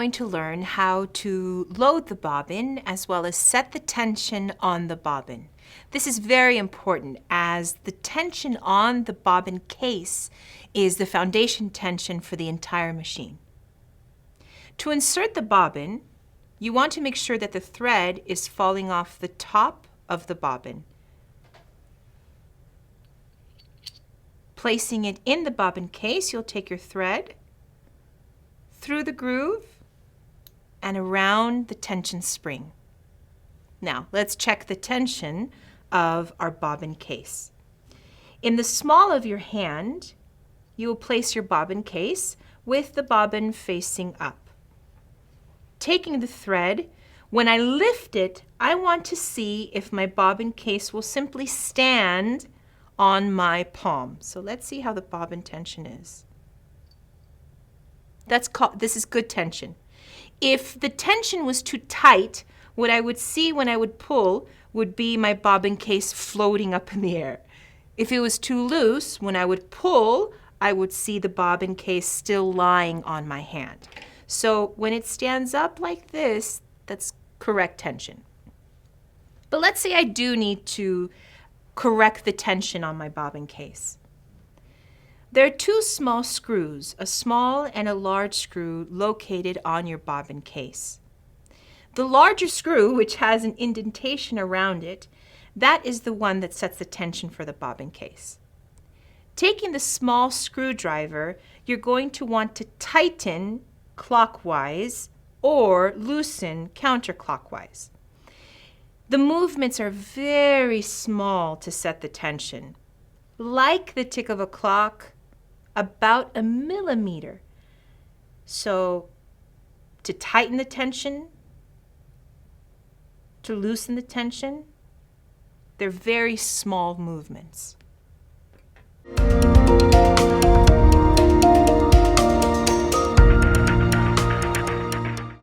going to learn how to load the bobbin as well as set the tension on the bobbin. This is very important as the tension on the bobbin case is the foundation tension for the entire machine. To insert the bobbin, you want to make sure that the thread is falling off the top of the bobbin. Placing it in the bobbin case, you'll take your thread through the groove and around the tension spring. Now, let's check the tension of our bobbin case. In the small of your hand, you will place your bobbin case with the bobbin facing up. Taking the thread, when I lift it, I want to see if my bobbin case will simply stand on my palm. So let's see how the bobbin tension is. This is good tension. If the tension was too tight, what I would see when I would pull would be my bobbin case floating up in the air. If it was too loose, when I would pull, I would see the bobbin case still lying on my hand. So when it stands up like this, that's correct tension. But let's say I do need to correct the tension on my bobbin case. There are two small screws, a small and a large screw located on your bobbin case. The larger screw, which has an indentation around it, that is the one that sets the tension for the bobbin case. Taking the small screwdriver, you're going to want to tighten clockwise or loosen counterclockwise. The movements are very small to set the tension. Like the tick of a clock, about a millimeter. So to tighten the tension, to loosen the tension, they're very small movements.